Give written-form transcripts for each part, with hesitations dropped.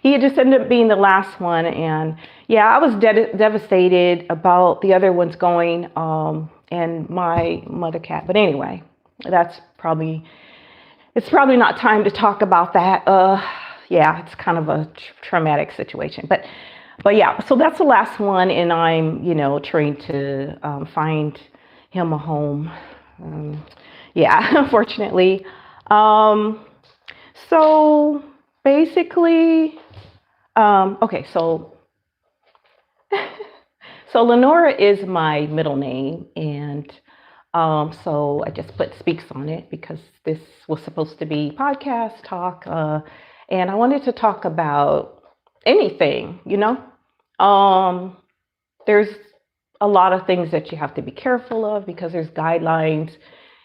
He just ended up being the last one, and yeah, I was devastated about the other ones going, and my mother cat. But anyway, that's probably it's probably not time to talk about that. Yeah, it's kind of a traumatic situation, but yeah, so that's the last one, and I'm trying to find him a home. Um, yeah, unfortunately. Um, so basically, okay, so Lenora is my middle name, and so I just put speaks on it because this was supposed to be podcast talk, and I wanted to talk about anything. Um, there's a lot of things that you have to be careful of because there's guidelines,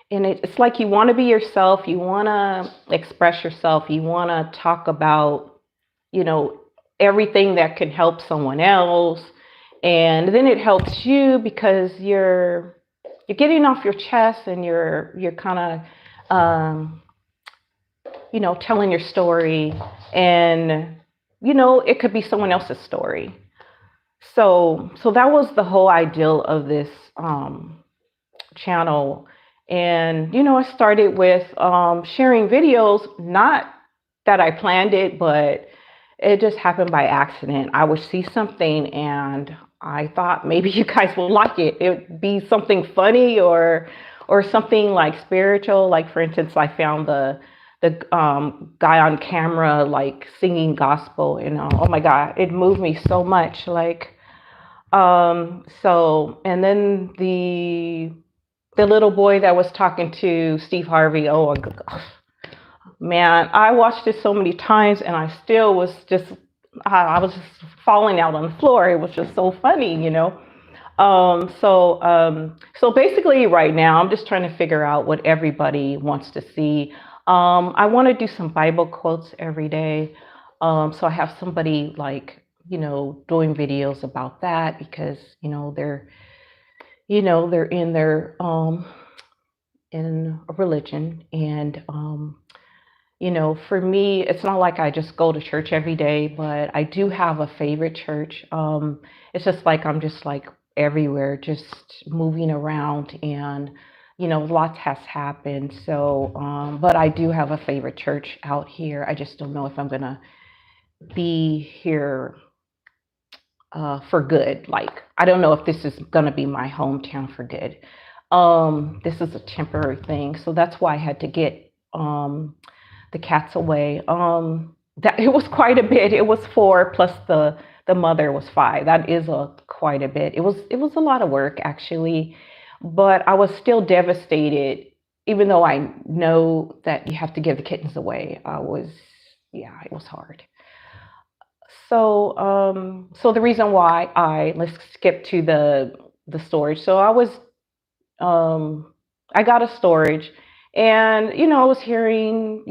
and it's like you want to be yourself, you want to express yourself, you want to talk about you know everything that can help someone else, and then it helps you because you're getting off your chest, and you're kind of telling your story, and it could be someone else's story. So that was the whole ideal of this channel. And I started with sharing videos, not that I planned it, but it just happened by accident. I would see something and I thought maybe you guys would like it. It would be something funny or something like spiritual. Like for instance, I found the guy on camera like singing gospel. Oh my God, it moved me so much. So and then the little boy that was talking to Steve Harvey. Oh man, I watched it so many times, and I still was just I was just falling out on the floor. It was just so funny. So basically, right now, I'm just trying to figure out what everybody wants to see. I want to do some Bible quotes every day. So I have somebody like doing videos about that because they're in their in a religion, and for me, it's not like I just go to church every day, but I do have a favorite church. It's just like I'm just like everywhere, just moving around, and lots has happened. So, but I do have a favorite church out here. I just don't know if I'm gonna be here for good. Like, I don't know if this is gonna be my hometown for good. This is a temporary thing, so that's why I had to get the cats away. That it was quite a bit. It was four plus the mother was five. That is a quite a bit. It was a lot of work actually, but I was still devastated. Even though I know that you have to give the kittens away, yeah, it was hard. So the reason why let's skip to the storage. So I got a storage, and I was hearing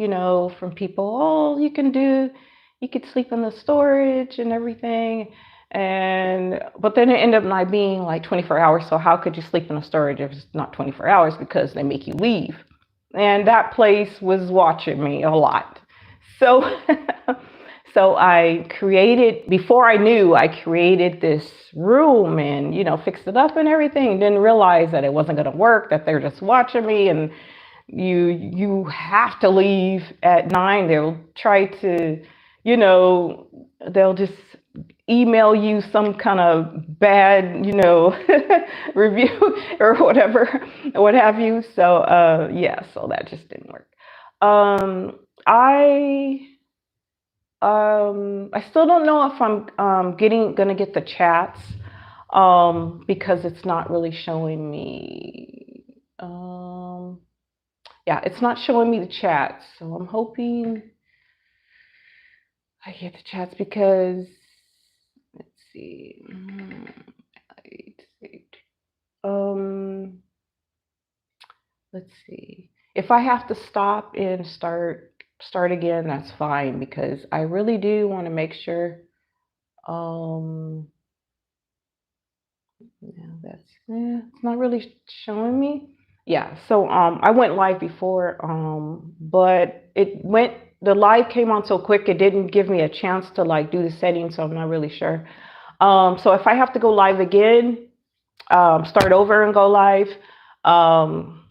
from people, oh, you could sleep in the storage and everything, and but then it ended up not being like 24 hours. So how could you sleep in a storage if it's not 24 hours because they make you leave? And that place was watching me a lot. So so I created, before I knew, I created this room and fixed it up and everything. Didn't realize that it wasn't going to work, that they're just watching me, and you have to leave at 9. They'll try to, you know they'll just email you some kind of bad review or whatever, what have you. So yeah, so that just didn't work. Um i um i still don't know if I'm getting gonna get the chats, because it's not really showing me. Yeah, it's not showing me the chats, so I'm hoping I get the chats because let's see. Um, let's see. If I have to stop and start again, that's fine because I really do want to make sure. Um, yeah, it's not really showing me. Yeah, so I went live before, but it went. the live came on so quick, it didn't give me a chance to like do the settings, so I'm not really sure. So if I have to go live again, start over and go live, um,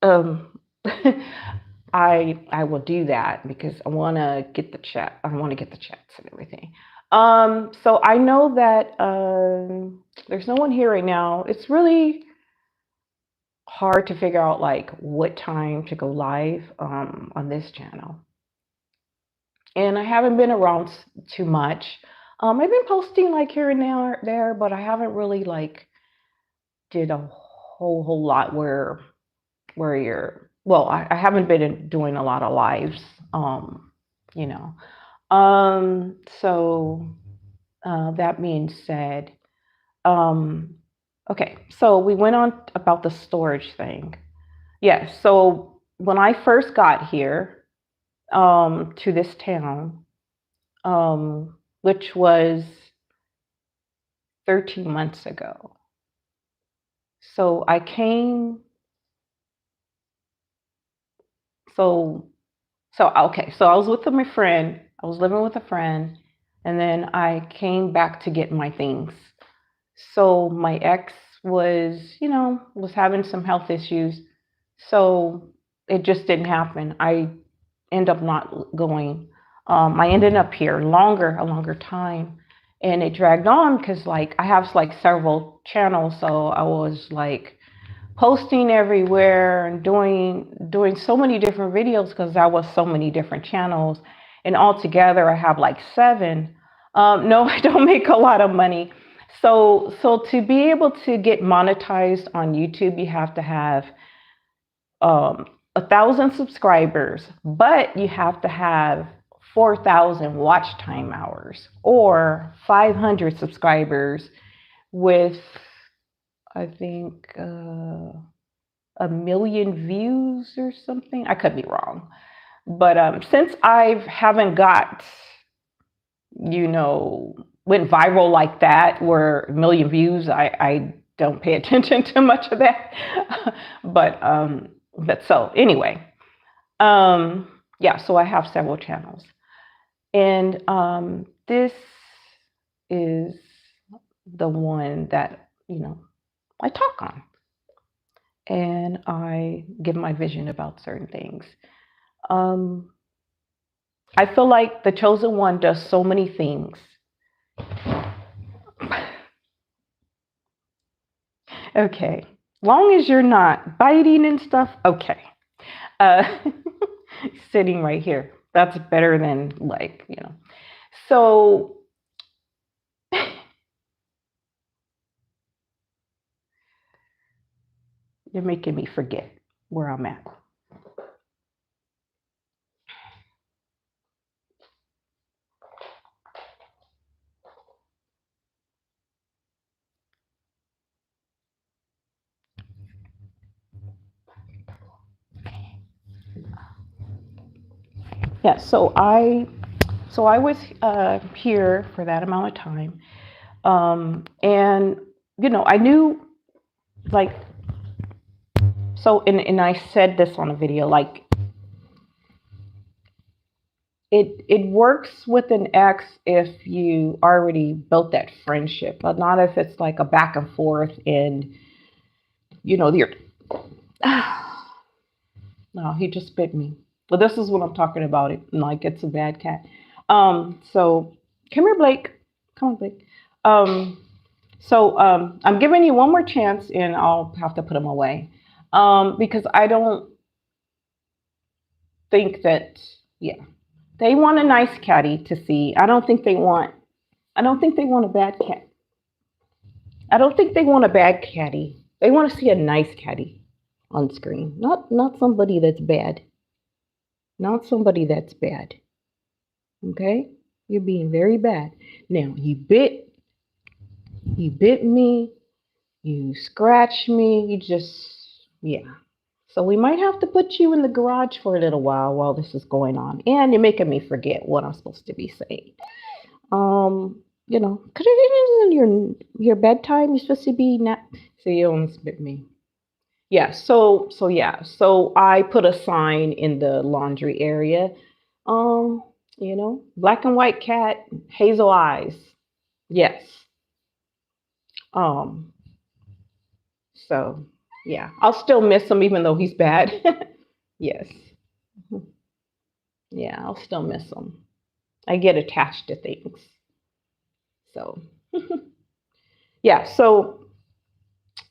um, I will do that because I want to get the chat. I want to get the chats and everything. So I know that there's no one here right now. It's really hard to figure out like what time to go live on this channel. And I haven't been around too much. I've been posting like here and there, but I haven't really like did a whole lot where you're well. I haven't been doing a lot of lives. You know. So that being said, um, okay. So we went on about the storage thing. Yes. So when I first got here to this town, which was 13 months ago. So I came, so, okay, so I was with my friend, I was living with a friend, and then I came back to get my things. So my ex was having some health issues. So it just didn't happen. I end up not going. I ended up here a longer time, and it dragged on because like I have like several channels, so I was like posting everywhere and doing so many different videos because that was so many different channels, and altogether I have like seven. No, I don't make a lot of money. So to be able to get monetized on YouTube, you have to have um, 1,000 subscribers, but you have to have 4,000 watch time hours or 500 subscribers with, I think, 1 million views or something. I could be wrong. But since I haven't got, went viral like that, where 1 million views, I don't pay attention to much of that. but so anyway, yeah, so I have several channels. And this is the one that, I talk on. And I give my vision about certain things. I feel like the chosen one does so many things. Okay, long as you're not biting and stuff, okay. Uh, sitting right here, that's better than So you're making me forget where I'm at. Yeah, so I was here for that amount of time, and I knew like and I said this on a video, like it works with an ex if you already built that friendship, but not if it's like a back and forth and you're no, he just bit me. But this is what I'm talking about. It like it's a bad cat. So come here, Blake. Come on, Blake. I'm giving you one more chance, and I'll have to put him away because I don't think that. Yeah, they want a nice catty to see. I don't think they want. I don't think they want a bad cat. I don't think they want a bad catty. They want to see a nice catty on screen, not somebody that's bad. Not somebody that's bad. Okay? You're being very bad. Now, you bit me, you scratched me, yeah. So we might have to put you in the garage for a little while this is going on. And you're making me forget what I'm supposed to be saying. Because it isn't your bedtime. You're supposed to be so you almost bit me. Yeah, so I put a sign in the laundry area. Um, black and white cat, hazel eyes. Yes. Um, so yeah, I'll still miss him even though he's bad. Yes. Yeah, I'll still miss him. I get attached to things. So yeah, so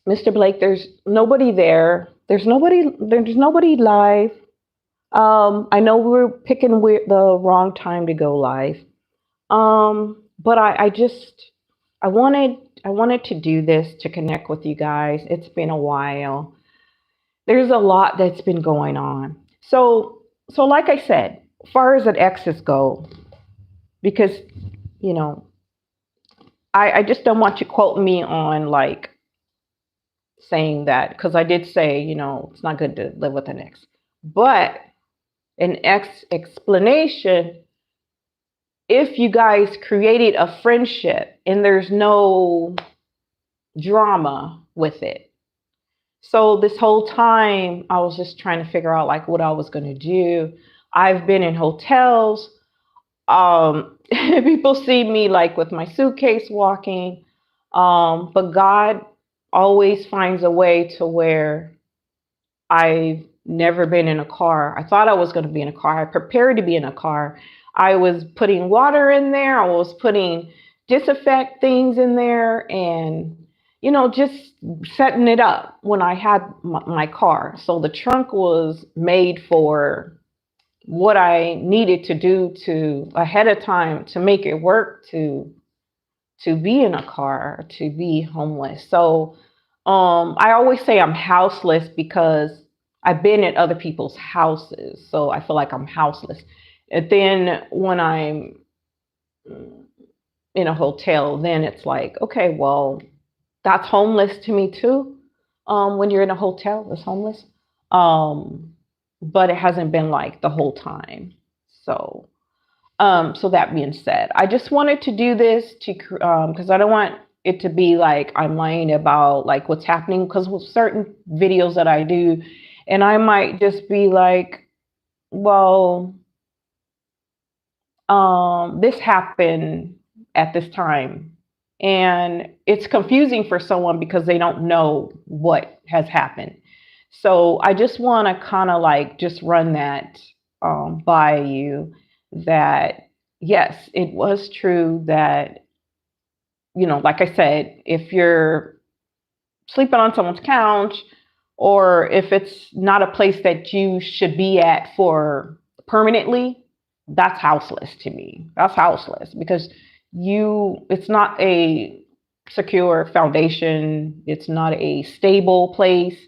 Mr. Blake, there's nobody there. There's nobody live. I know we're picking the wrong time to go live. But I wanted I wanted to do this to connect with you guys. It's been a while. There's a lot that's been going on. So like I said, far as an exes go, because you know, I just don't want you quoting me on like saying that because I did say, it's not good to live with an ex. But an ex explanation, if you guys created a friendship and there's no drama with it. So this whole time I was just trying to figure out like what I was going to do. I've been in hotels. People see me like with my suitcase walking. But God always finds a way to where I've never been in a car. I thought I was going to be in a car. I prepared to be in a car. I was putting water in there. I was putting disinfect things in there and, just setting it up when I had my car. So the trunk was made for what I needed to do to ahead of time to make it work to be in a car, to be homeless. So I always say I'm houseless because I've been at other people's houses. So I feel like I'm houseless. And then when I'm in a hotel, then it's like, okay, well, that's homeless to me too. When you're in a hotel, it's homeless. Um, but it hasn't been like the whole time. So so that being said, I just wanted to do this to because I don't want it to be like I'm lying about like what's happening because with certain videos that I do, and I might just be like, well, this happened at this time, and it's confusing for someone because they don't know what has happened. So I just want to kind of like just run that by you that yes, it was true that, like I said, if you're sleeping on someone's couch or if it's not a place that you should be at for permanently, that's houseless to me. That's houseless because it's not a secure foundation, it's not a stable place.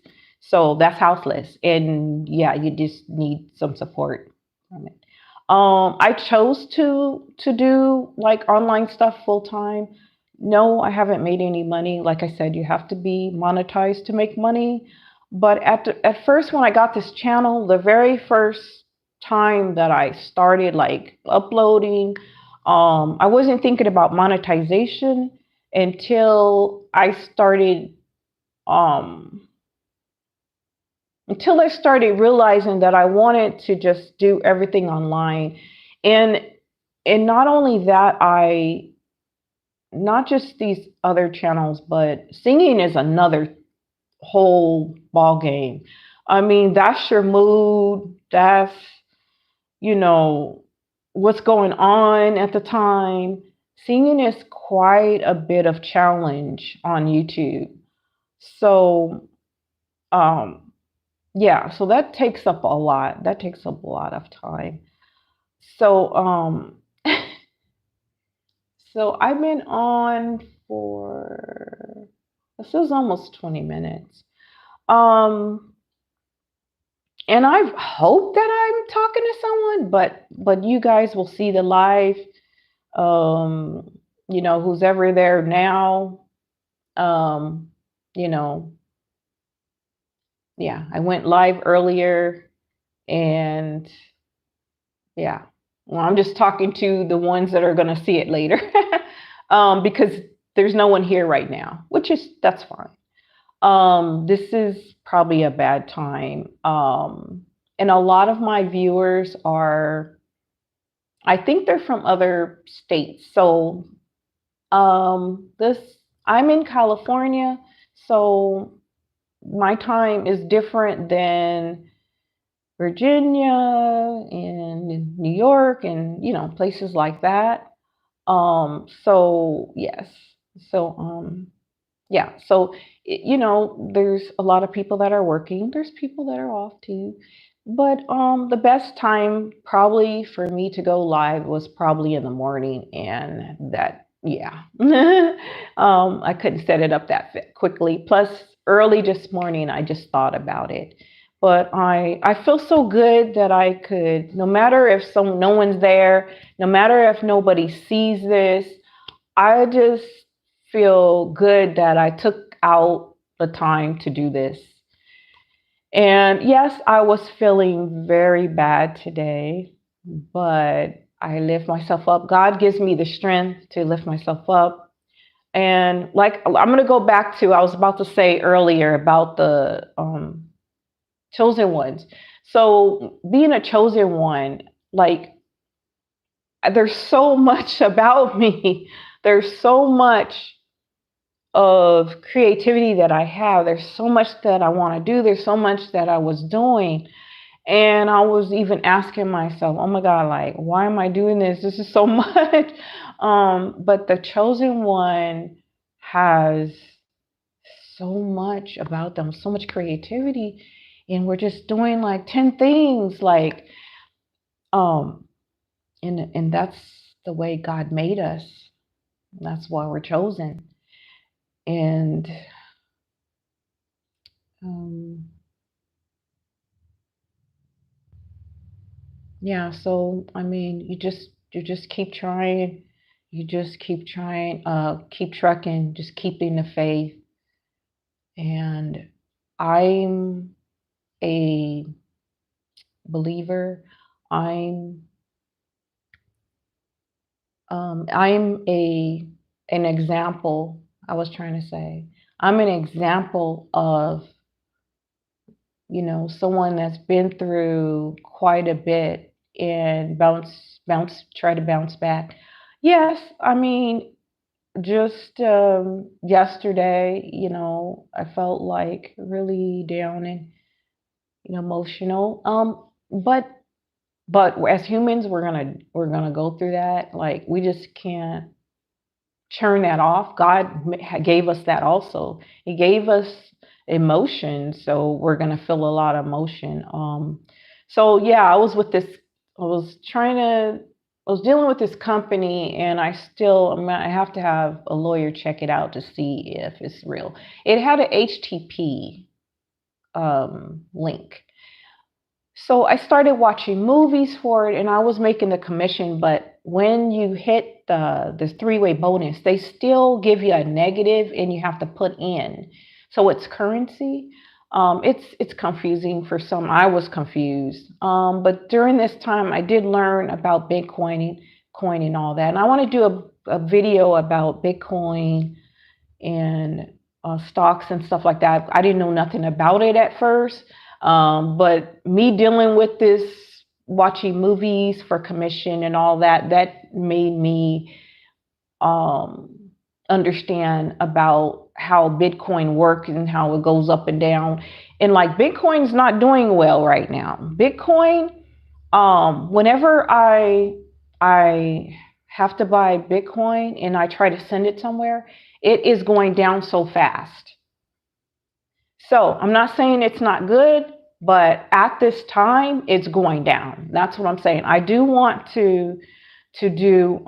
So that's houseless. And yeah, you just need some support from it. I chose to do like online stuff full time. No, I haven't made any money. Like I said, you have to be monetized to make money. But at first, when I got this channel, the very first time that I started like uploading, I wasn't thinking about monetization until I started um, until I started realizing that I wanted to just do everything online. And and not only that, I not just these other channels, but singing is another whole ball game. I mean, that's your mood, that's, you know, what's going on at the time. Singing is quite a bit of challenge on YouTube. So, um, yeah, so that takes up a lot. That takes up a lot of time. So, so I've been on for this is almost 20 minutes. Um, and I hope that I'm talking to someone, but you guys will see the live. Um, who's ever there now. Um, you know, yeah, I went live earlier and yeah. Well, I'm just talking to the ones that are going to see it later because there's no one here right now, which is that's fine. This is probably a bad time. And a lot of my viewers are, I think they're from other states. So, this, I'm in California, so my time is different than Virginia and New York and, places like that. So yes. So, yeah. So, there's a lot of people that are working. There's people that are off too. But the best time probably for me to go live was probably in the morning, and that, yeah. I couldn't set it up that quickly. Plus, early this morning, I just thought about it. But I feel so good that I could, no matter if no one's there, no matter if nobody sees this, I just feel good that I took out the time to do this. And yes, I was feeling very bad today, but I lift myself up. God gives me the strength to lift myself up. And like, I'm going to go back to, I was about to say earlier about the chosen ones. So, being a chosen one, like, there's so much about me. There's so much of creativity that I have. There's so much that I want to do. There's so much that I was doing. And I was even asking myself, oh my God, like, why am I doing this? This is so much. But the chosen one has so much about them, so much creativity. And we're just doing like 10 things, like, um, and that's the way God made us. That's why we're chosen. And um, yeah, so I mean, you just keep trying, you just keep trying, keep trucking, just keeping the faith. And I'm a believer. I'm I'm an example. I was trying to say, I'm an example of, someone that's been through quite a bit and try to bounce back. Yes, I mean, just yesterday, I felt like really down and, emotional. But as humans, we're gonna go through that. Like, we just can't turn that off. God gave us that also. He gave us emotion, so we're gonna feel a lot of emotion. So yeah, I was with this. I was trying to. I was dealing with this company, and I have to have a lawyer check it out to see if it's real. It had a HTTP link. So I started watching movies for it, and I was making the commission. But when you hit the three-way bonus, they still give you a negative, and you have to put in. So it's currency. It's confusing for some. I was confused. But during this time, I did learn about Bitcoin, coin, and all that. And I want to do a video about Bitcoin and stocks and stuff like that. I didn't know nothing about it at first, but me dealing with this, watching movies for commission and all that, that made me um, understand about how Bitcoin works and how it goes up and down. And like, Bitcoin's not doing well right now. Bitcoin, whenever I have to buy Bitcoin and I try to send it somewhere, it is going down so fast. So I'm not saying it's not good, but at this time, it's going down. That's what I'm saying. I do want to do.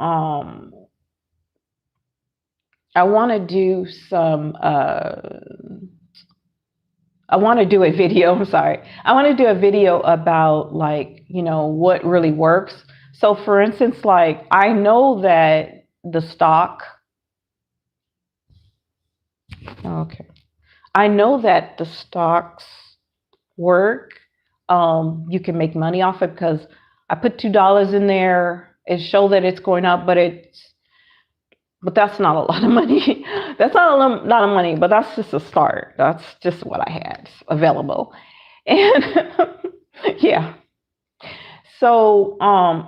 I want to do some. I want to do a video. I'm sorry. I want to do a video about, like, what really works. So for instance, like, I know that the stock. Okay. I know that the stocks work. You can make money off it because I put $2 in there. It shows that it's going up, but but that's not a lot of money. That's not a lot of money, but that's just a start. That's just what I had available. And yeah. So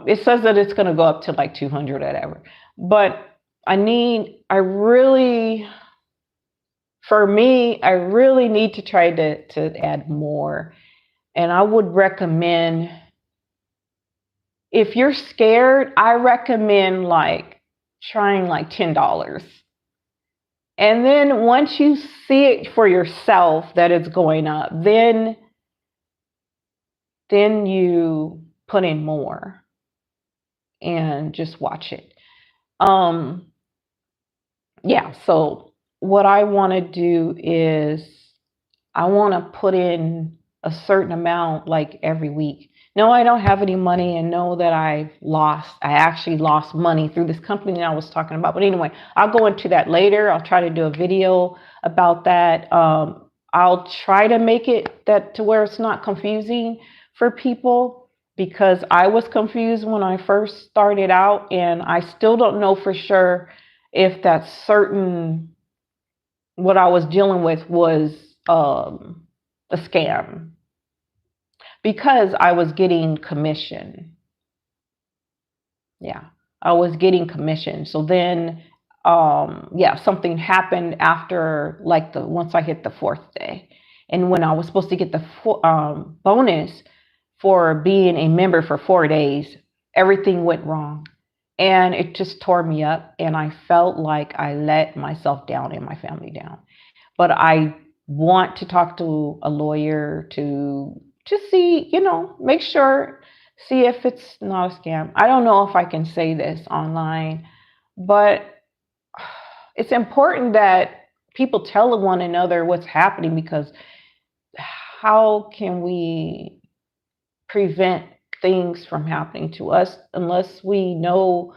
it says that it's going to go up to like 200 or whatever. But I really, for me, I really need to try to add more. And I would recommend, if you're scared, I recommend like trying like $10. And then once you see it for yourself that it's going up, then you put in more and just watch it. Um, yeah, so what I want to do is I want to put in a certain amount like every week. No, I don't have any money, and know that I actually lost money through this company that I was talking about. But anyway, I'll go into that later. I'll try to do a video about that. I'll try to make it that to where it's not confusing for people, because I was confused when I first started out, and I still don't know for sure if that certain what I was dealing with was a scam, because I was getting commission. Yeah, I was getting commission. So then, yeah, something happened after like the once I hit the fourth day, and when I was supposed to get the bonus for being a member for 4 days, everything went wrong, and it just tore me up, and I felt like I let myself down and my family down. But I want to talk to a lawyer to see, make sure, see if it's not a scam. I don't know if I can say this online, but it's important that people tell one another what's happening, because how can we prevent things from happening to us unless we know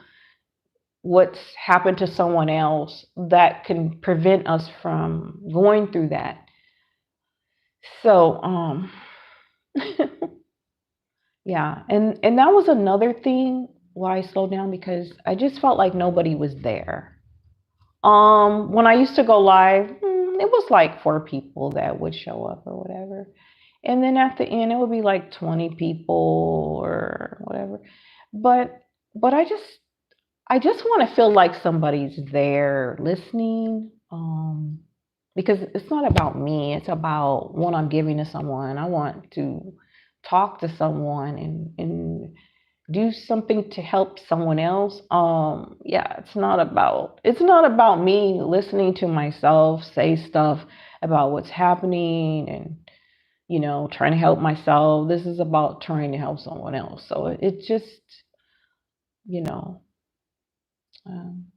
what's happened to someone else that can prevent us from going through that. So, yeah, and that was another thing why I slowed down, because I just felt like nobody was there. When I used to go live, it was like 4 people that would show up or whatever, and then at the end it would be like 20 people or whatever. But I just want to feel like somebody's there listening. Because it's not about me, it's about what I'm giving to someone. I want to talk to someone and do something to help someone else. Yeah, it's not about me listening to myself say stuff about what's happening and trying to help myself. This is about trying to help someone else. So it just, you know,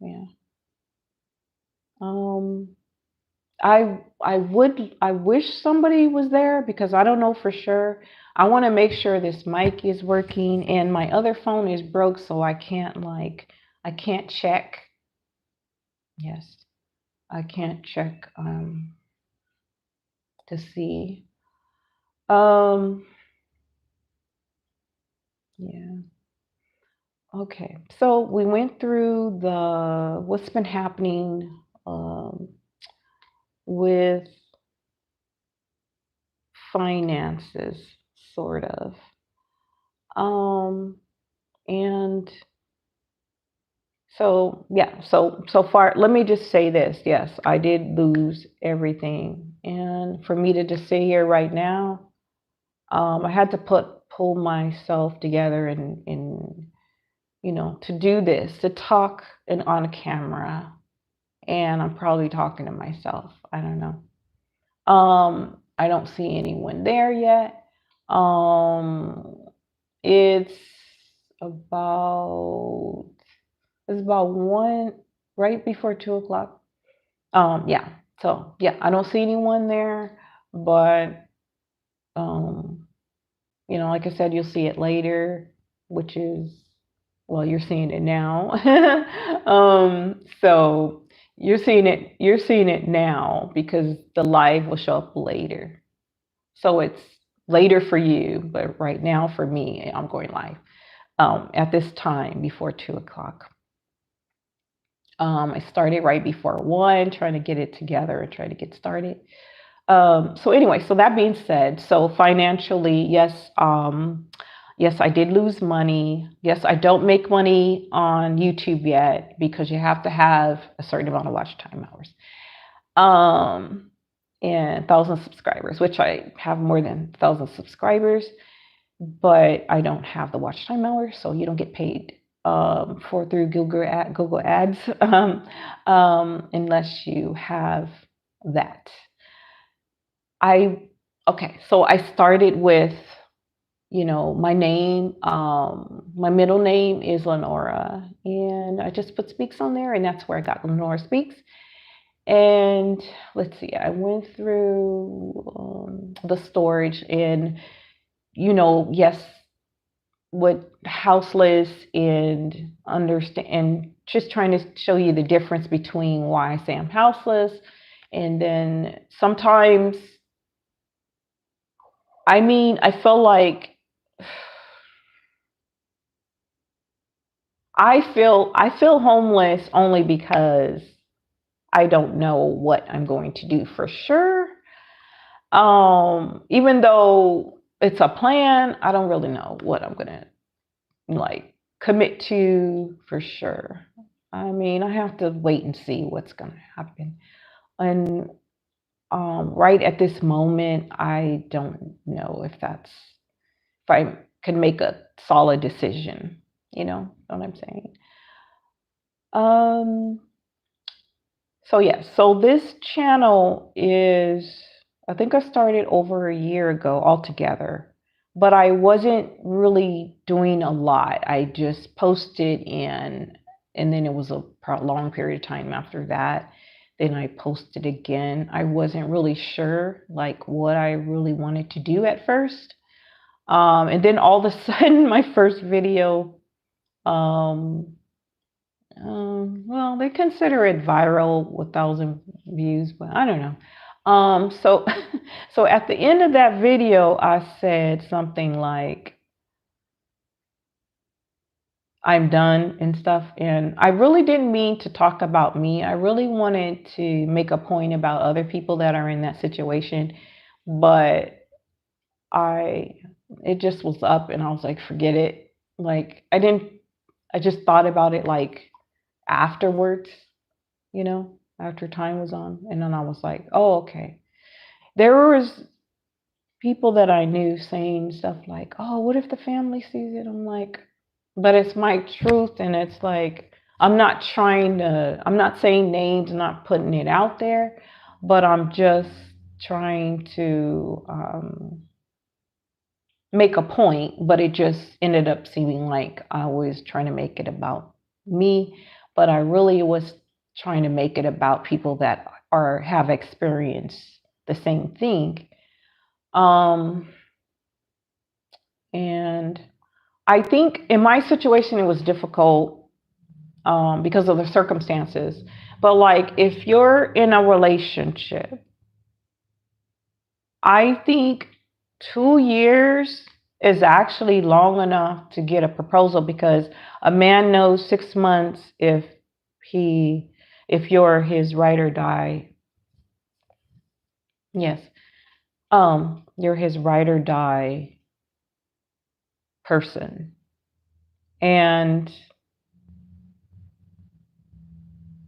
yeah. Um, I wish somebody was there, because I don't know for sure. I want to make sure this mic is working, and my other phone is broke, so I can't check. Yes, I can't check to see. Um yeah. Okay. So we went through the what's been happening with finances, sort of. Um and So yeah, so far, let me just say this. Yes, I did lose everything, and for me to just sit here right now, I had to pull myself together and to do this, to talk and on camera, and I'm probably talking to myself. I don't know. I don't see anyone there yet. Um, it's about it's about one right before 2 o'clock. Yeah. So yeah, I don't see anyone there, but um, like I said, you'll see it later, which is, well, you're seeing it now. So you're seeing it now because the live will show up later. So it's later for you, but right now for me, I'm going live at this time before 2 o'clock. I started right before 1, trying to get it together and try to get started. So anyway, so that being said, so financially, yes, yes, I did lose money. Yes, I don't make money on YouTube yet because you have to have a certain amount of watch time hours. And 1,000 subscribers, which I have more than 1,000 subscribers, but I don't have the watch time hours, so you don't get paid for through Google Ads unless you have that. Okay, so I started with, my name. My middle name is Lenora, and I just put Speaks on there, and that's where I got Lenora Speaks. And let's see, I went through the storage, and yes, with houseless and understand, and just trying to show you the difference between why I say I'm houseless, and then sometimes, I feel like I feel homeless only because I don't know what I'm going to do for sure. Even though it's a plan, I don't really know what I'm gonna like commit to for sure. I have to wait and see what's gonna happen. And right at this moment, I don't know if I can make a solid decision. You know what I'm saying? Um, so yeah, so this channel is, I think I started over a year ago altogether, but I wasn't really doing a lot. I just posted and then it was a long period of time after that. Then I posted again. I wasn't really sure like what I really wanted to do at first. And then all of a sudden, my first video, um, well, they consider it viral with 1,000 views, but I don't know. So, so at the end of that video, I said something like, "I'm done" and stuff. And I really didn't mean to talk about me. I really wanted to make a point about other people that are in that situation, but I, it just was up, and I was like, forget it. Like, I just thought about it like afterwards, after time was on. And then I was like, oh, okay. There was people that I knew saying stuff like, oh, what if the family sees it? I'm like, but it's my truth. And it's like, I'm not saying names, not putting it out there, but I'm just trying to make a point. But it just ended up seeming like I was trying to make it about me, but I really was trying to make it about people that have experienced the same thing. Um, and I think in my situation it was difficult because of the circumstances. But like if you're in a relationship, I think 2 years is actually long enough to get a proposal because a man knows 6 months he if you're his ride or die. Yes. You're his ride or die person. And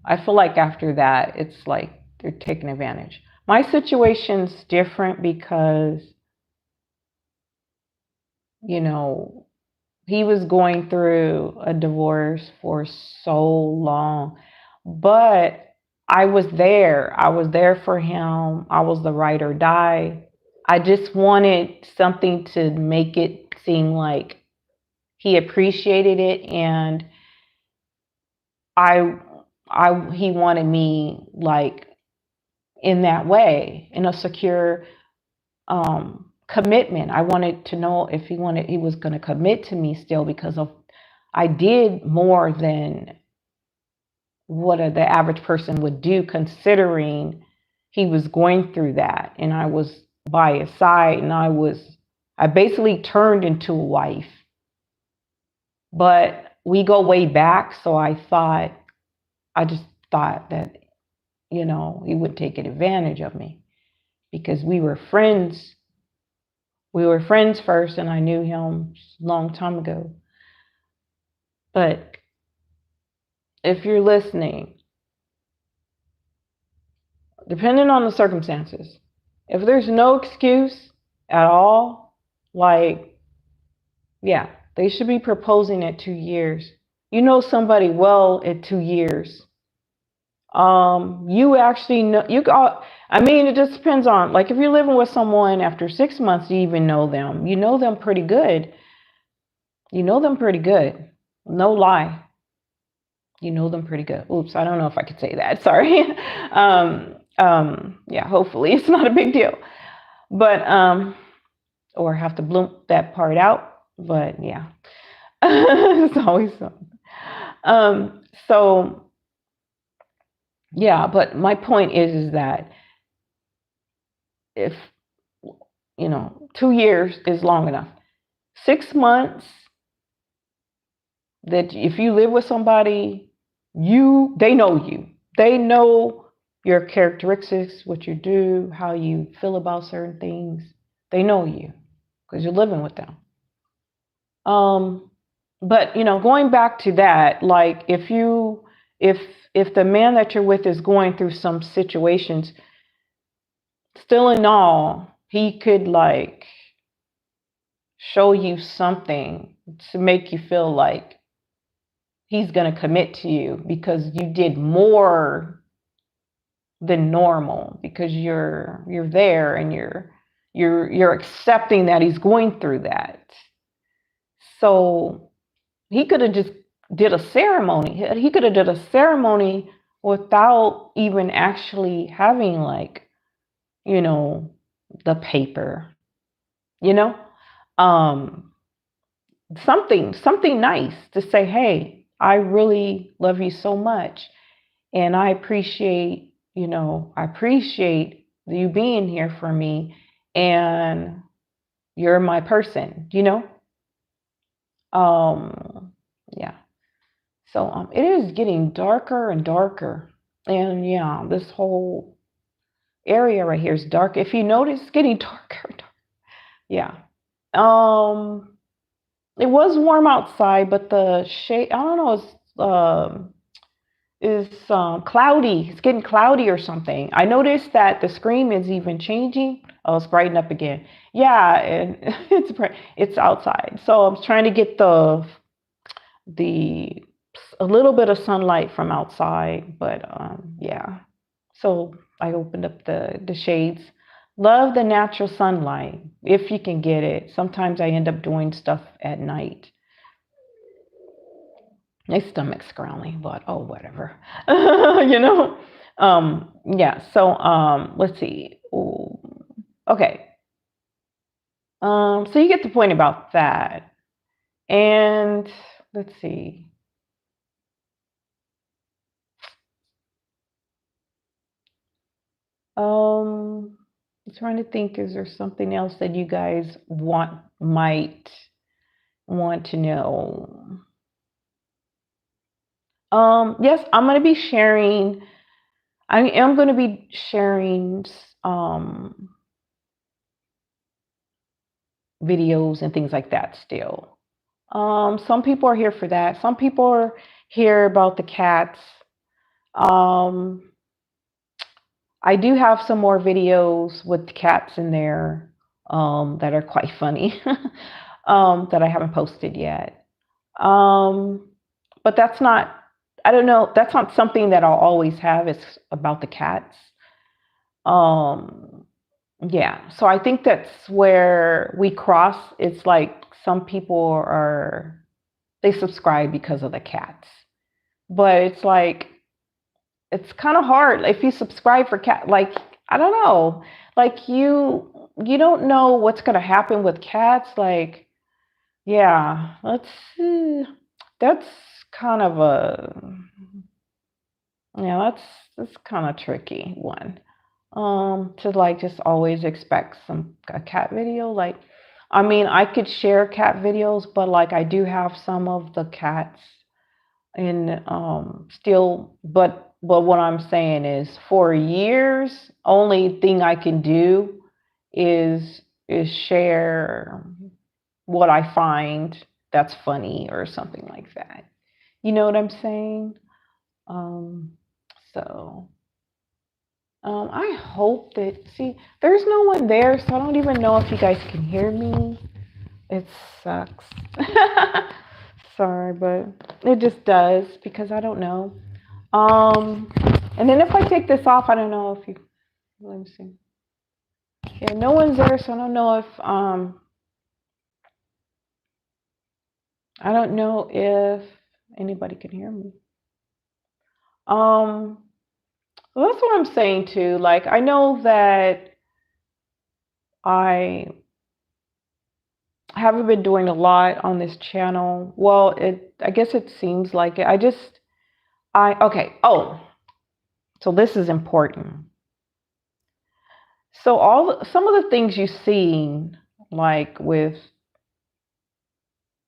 I feel like after that it's like they're taking advantage. My situation's different because, you know, he was going through a divorce for so long, but I was there. I was there for him. I was the ride or die. I just wanted something to make it seem like he appreciated it, and I, he wanted me like in that way, in a secure commitment. I wanted to know if he was going to commit to me still because of I did more than what the average person would do, considering he was going through that, and I was by his side, and I basically turned into a wife. But we go way back, so I thought I just thought that, he would take advantage of me because we were friends. We were friends first, and I knew him a long time ago. But if you're listening, depending on the circumstances, if there's no excuse at all, like, yeah, they should be proposing at 2 years. You know somebody well at 2 years. You actually know you got. I mean, it just depends on, like, if you're living with someone after 6 months, you even know them. You know them pretty good. You know them pretty good. No lie. You know them pretty good. Oops, I don't know if I could say that. Sorry. Yeah, hopefully it's not a big deal. But or have to bloop that part out. But yeah, it's always something. So yeah, but my point is that if 2 years is long enough. 6 months, that if you live with somebody, they know you. They know your characteristics, what you do, how you feel about certain things. They know you because you're living with them. But going back to that, like, if the man that you're with is going through some situations, still in all, he could, like, show you something to make you feel like he's going to commit to you because you did more than normal, because you're there and you're accepting that he's going through that. So he could have just did a ceremony. He could have did a ceremony without even actually having, like, the paper, you know, um, something nice to say, hey, I really love you so much, and I appreciate you being here for me, and you're my person, yeah. So it is getting darker and darker, and yeah, this whole area right here is dark. If you notice, it's getting darker and darker. Yeah. It was warm outside, but the shade, I don't know, is cloudy. It's getting cloudy or something. I noticed that the screen is even changing. Oh, it's brightened up again. Yeah, and it's outside. So I'm trying to get the a little bit of sunlight from outside, but yeah. So I opened up the shades. Love the natural sunlight if you can get it. Sometimes I end up doing stuff at night. My stomach's growling, but oh, whatever. you know. Yeah. So let's see. Ooh. Okay. So you get the point about that. And let's see. I'm trying to think, is there something else that you guys might want to know? Yes, I'm going to be sharing. I am going to be sharing videos and things like that still. Some people are here for that. Some people are here about the cats. Um, I do have some more videos with cats in there that are quite funny that I haven't posted yet. But that's not, I don't know, that's not something that I'll always have. It's about the cats. Um, yeah, so I think that's where we cross. It's like some people they subscribe because of the cats. But it's like, it's kind of hard if you subscribe for cat, like, I don't know, like, you don't know what's going to happen with cats, like, yeah, that's kind of that's kind of tricky one, to, like, just always expect a cat video. Like, I mean, I could share cat videos, but, like, I do have some of the cats And still, but what I'm saying is, for years, only thing I can do is share what I find that's funny or something like that. You know what I'm saying? Um, so I hope that, see, there's no one there, so I don't even know if you guys can hear me. It sucks. Sorry, but it just does because I don't know. Um, and then if I take this off, I don't know if you, let me see. Yeah, no one's there, so I don't know if anybody can hear me. Um, well, that's what I'm saying too. Like, I know that I haven't been doing a lot on this channel. Well, I guess it seems like it. Okay. Oh, so this is important. So some of the things you've seen, like with,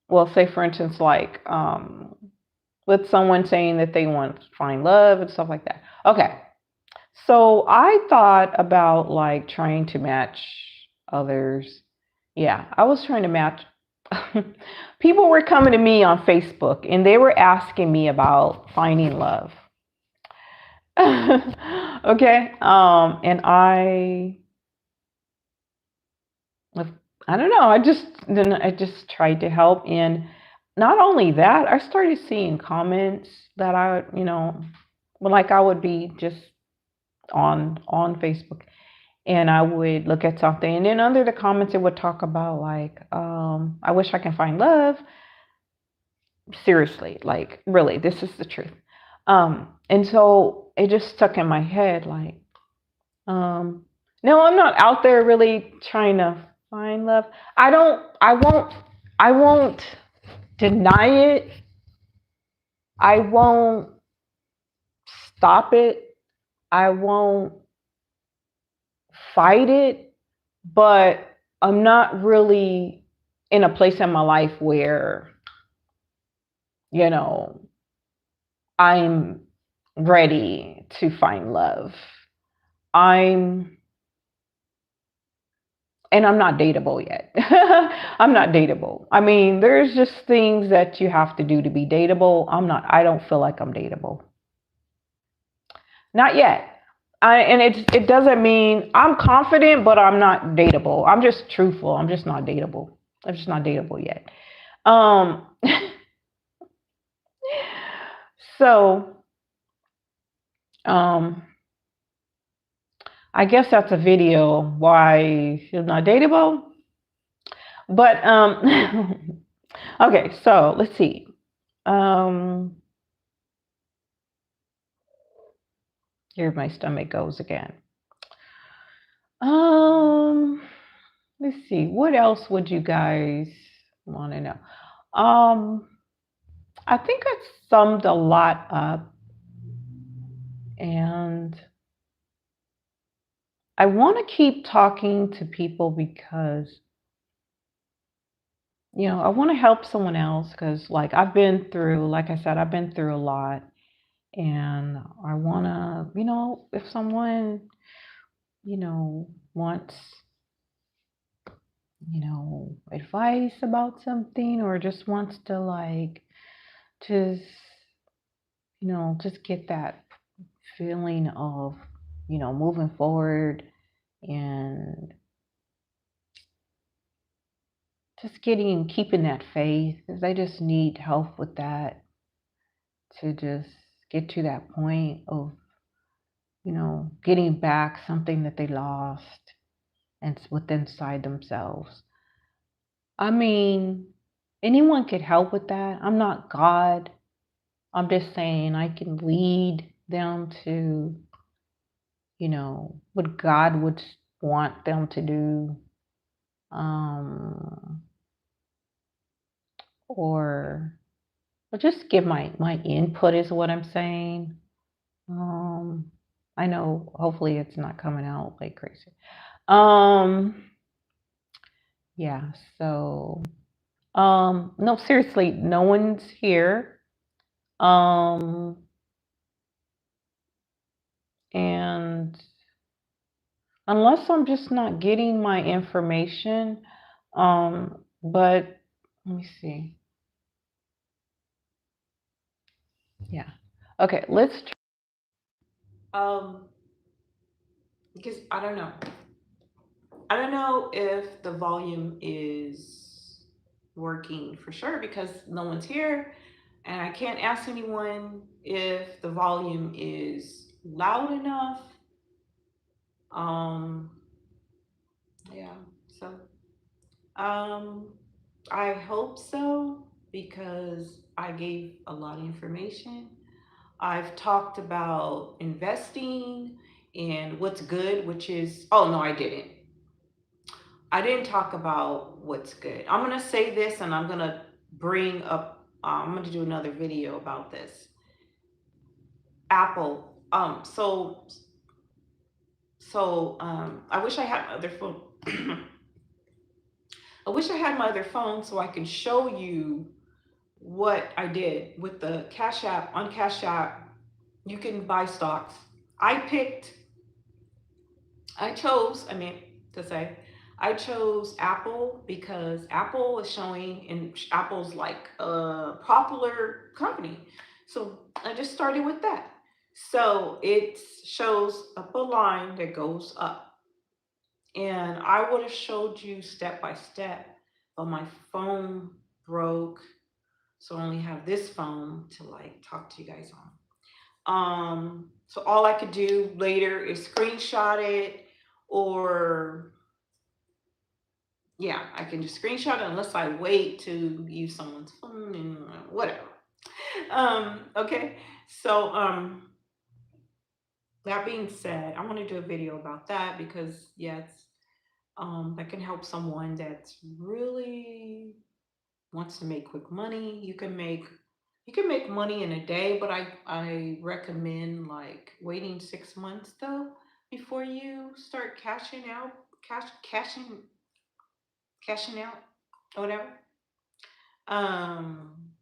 well, say for instance, like with someone saying that they want to find love and stuff like that. Okay. So I thought about like trying to match others. Yeah, I was trying to match. People were coming to me on Facebook and they were asking me about finding love. Okay. And I don't know. I just tried to help, and not only that, I started seeing comments that like I would be just on Facebook, and I would look at something, and then under the comments it would talk about like, I wish I can find love. Seriously, like really, this is the truth. And so it just stuck in my head, like, Um, no, I'm not out there really trying to find love. I won't deny it. I won't stop it. I won't fight it, but I'm not really in a place in my life where, you know, I'm ready to find love. I'm and I'm not dateable yet. I'm not dateable. I mean, there's just things that you have to do to be dateable. I don't feel like I'm dateable. Not yet. And it doesn't mean I'm confident, but I'm not dateable. I'm just truthful. I'm just not dateable. I'm just not dateable yet. Um, so, um, I guess that's a video why you're not dateable. But, okay, so let's see. Um, Here my stomach goes again. Um, let's see. What else would you guys want to know? Um, I think I summed a lot up, and I want to keep talking to people because, I want to help someone else because, like, like I said, I've been through a lot, and I want to, if someone, wants, advice about something or just wants to, like, just, just get that feeling of, moving forward and just keeping that faith, because they just need help with that to just get to that point of, getting back something that they lost and it's within inside themselves. I mean, anyone could help with that. I'm not God. I'm just saying I can lead them to, what God would want them to do. Um, or just give my input is what I'm saying. Um, I know hopefully it's not coming out like crazy. Um, yeah, so no, seriously, no one's here. Um, and unless I'm just not getting my information, but let me see. Yeah. Okay, um because I don't know if the volume is working for sure because no one's here and I can't ask anyone if the volume is loud enough. Um, yeah, so um, I hope so because I gave a lot of information. I've talked about investing and what's good, which is, oh no, I didn't. I didn't talk about what's good. I'm gonna say this, and I'm gonna bring up. I'm gonna do another video about this. Apple. I wish I had my other phone. I wish I had my other phone so I can show you what I did with the Cash App. On Cash App, you can buy stocks. I picked I chose, I mean, to say, I chose Apple because Apple is showing, and Apple's like a popular company. So I just started with that. So it shows up a line that goes up. And I would have showed you step by step, but my phone broke. So I only have this phone to like talk to you guys on. So all I could do later is screenshot it, or yeah, I can just screenshot it unless I wait to use someone's phone and whatever. Okay. So that being said, I want to do a video about that because yeah, it's that can help someone that's really wants to make quick money. You can make money in a day, but I recommend like waiting 6 months though before you start cashing out or whatever. Um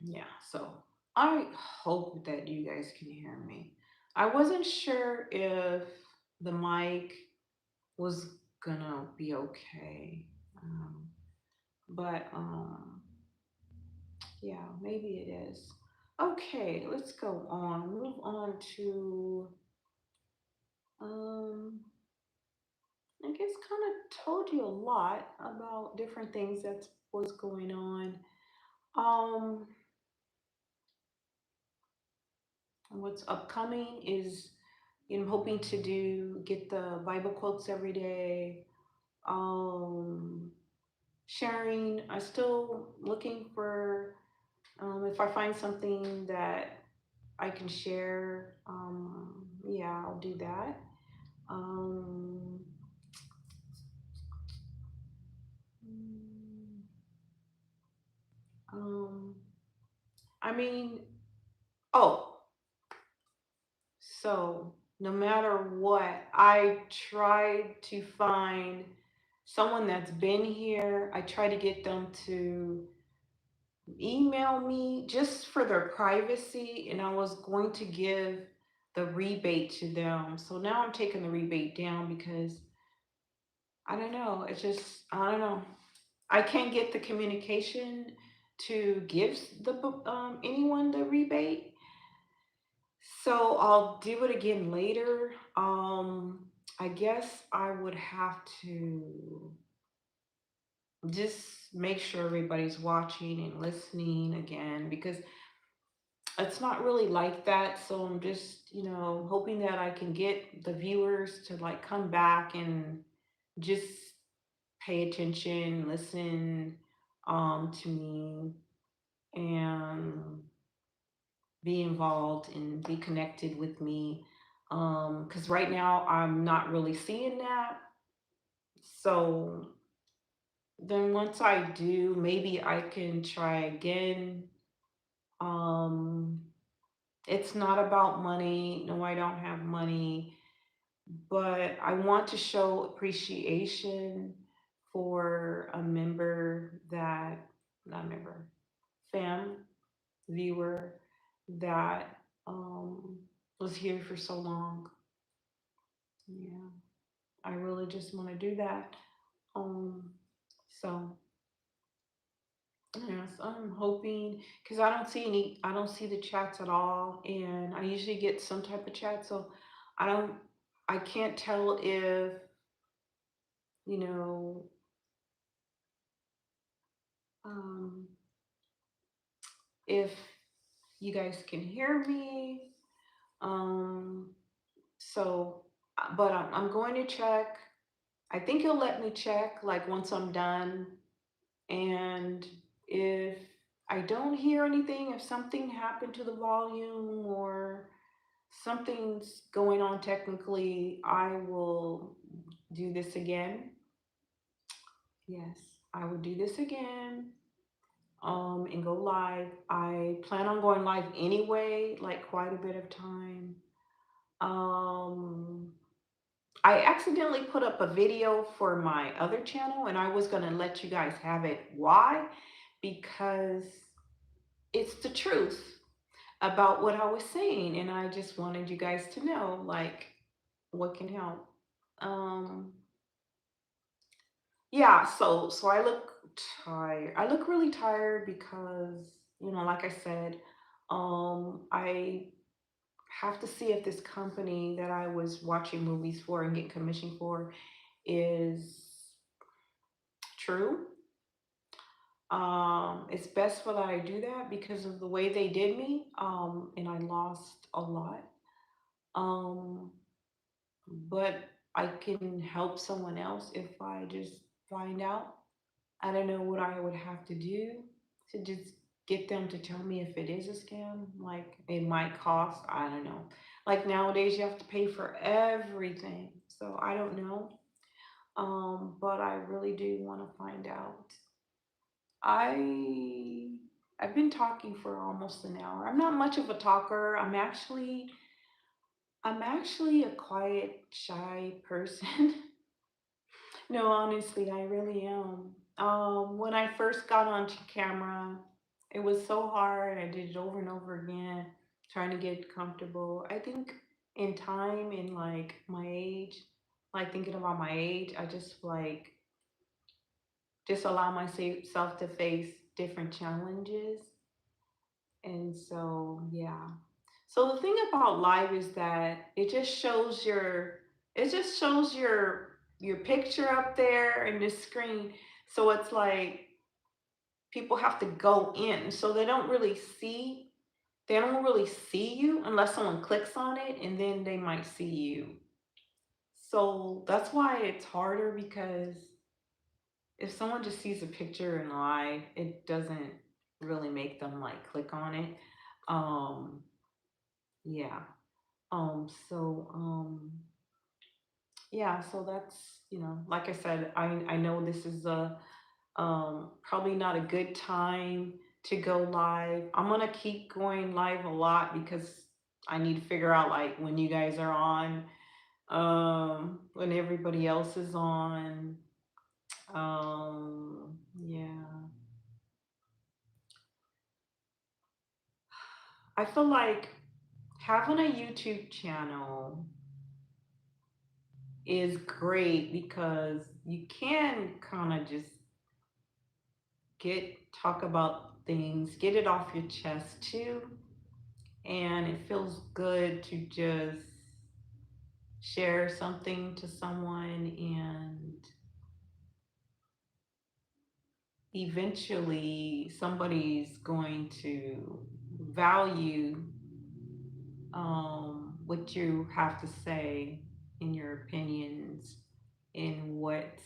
yeah, so I hope that you guys can hear me. I wasn't sure if the mic was gonna be okay. But yeah, maybe it is. Okay, let's go on. Move on to um I guess kind of told you a lot about different things that was going on. Um what's upcoming is I'm hoping to do get the Bible quotes every day. Um Sharing, I'm still looking for if I find something that I can share, yeah, I'll do that. Um, mm, um, I mean, oh, so no matter what, I try to find someone that's been here. I try to get them to email me just for their privacy, and I was going to give the rebate to them. So now I'm taking the rebate down because I don't know. It's just, I don't know. I can't get the communication to give the anyone the rebate. So I'll do it again later. I guess I would have to just make sure everybody's watching and listening again because it's not really like that. So I'm just, hoping that I can get the viewers to like come back and just pay attention, listen to me, and be involved and be connected with me. Because right now I'm not really seeing that. So then once I do, maybe I can try again. Um, it's not about money. No, I don't have money, but I want to show appreciation for a member that, not a member, fam. viewer that um, was here for so long. Yeah, I really just want to do that. Um, so yes, I'm hoping because I don't see the chats at all, and I usually get some type of chat, so I don't, I can't tell if you know, um, if you guys can hear me. Um, so, but I'm going to check. I think he'll let me check like once I'm done. And if I don't hear anything, if something happened to the volume or something's going on technically, I will do this again. Yes, I will do this again. And go live. I plan on going live anyway, like quite a bit of time. Um, I accidentally put up a video for my other channel and I was going to let you guys have it. Why? Because it's the truth about what I was saying and I just wanted you guys to know like what can help. Um yeah, so I look tired. I look really tired because, like I said, I have to see if this company that I was watching movies for and getting commission for is true. It's best for that I do that because of the way they did me, and I lost a lot. Um, but I can help someone else if I just find out. I don't know what I would have to do to just get them to tell me if it is a scam. Like it might cost, I don't know. Like nowadays you have to pay for everything. So I don't know. But I really do want to find out. I I've been talking for almost an hour. I'm not much of a talker. I'm actually a quiet, shy person. No, honestly, I really am. When I first got onto camera, it was so hard. I did it over and over again, trying to get comfortable. I think in time, in like my age, like thinking about my age, I just like just allow myself to face different challenges. And so, yeah. So the thing about live is that it just shows your picture up there in the screen. So it's like people have to go in. So they don't really see you unless someone clicks on it and then they might see you. So that's why it's harder because if someone just sees a picture in live, it doesn't really make them like click on it. Um yeah. So that's, like I said, I know this is a probably not a good time to go live. I'm gonna keep going live a lot because I need to figure out like when you guys are on, when everybody else is on. Yeah. I feel like having a YouTube channel is great because you can kind of just talk about things, get it off your chest too. And it feels good to just share something to someone and eventually somebody's going to value what you have to say in your opinions in what's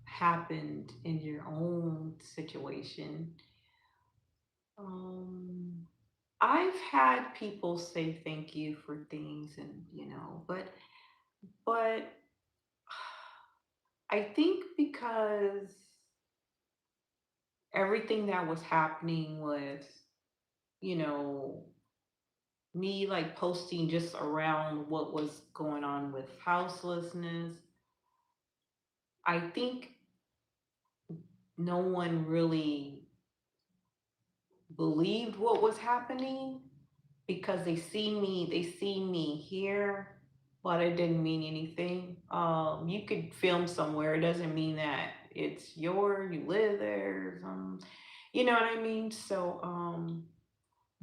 happened in your own situation. Um, I've had people say thank you for things and but I think because everything that was happening with, you know, me like posting just around what was going on with houselessness, I think no one really believed what was happening because they see me here, but it didn't mean anything. You could film somewhere, it doesn't mean that it's yours, you live there, you know what I mean? So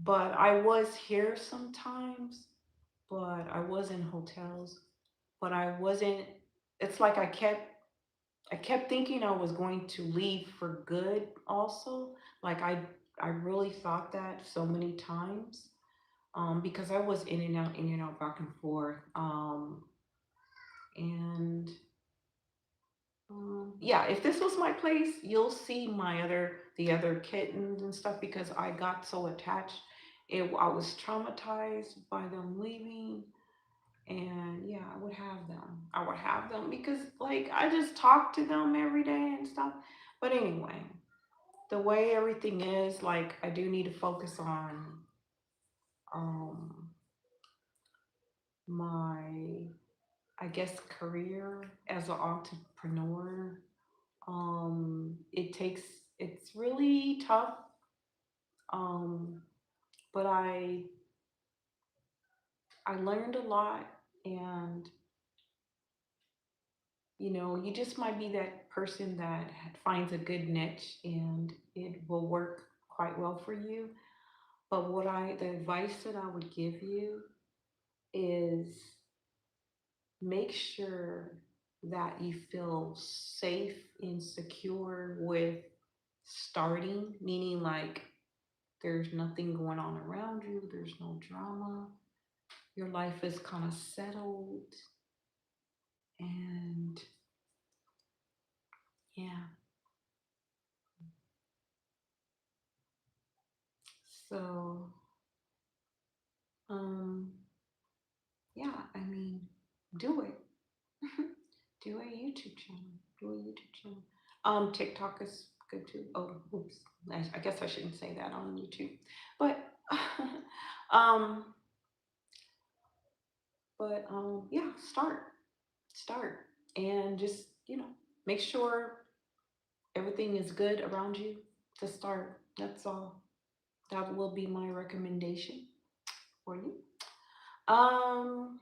but I was here sometimes, but I was in hotels, but I wasn't. It's like I kept thinking I was going to leave for good also. Like I really thought that so many times. Because I was in and out, back and forth. And yeah, if this was my place, you'll see the other kittens and stuff because I got so attached. I was traumatized by them leaving, and yeah, I would have them. I would have them because like I just talk to them every day and stuff. But anyway, the way everything is, like I do need to focus on um my, I guess, career as an entrepreneur. It takes, it's really tough. Um, but I learned a lot, and you just might be that person that finds a good niche and it will work quite well for you. But the advice that I would give you is make sure that you feel safe and secure with starting, meaning like there's nothing going on around you, there's no drama, your life is kind of settled, and yeah. So, um, yeah, I mean, do it. Do a YouTube channel. Do a YouTube channel. TikTok is good too. Oh, oops. I guess I shouldn't say that on YouTube, but um, yeah, start, and just make sure everything is good around you to start. That's all. That will be my recommendation for you. Um,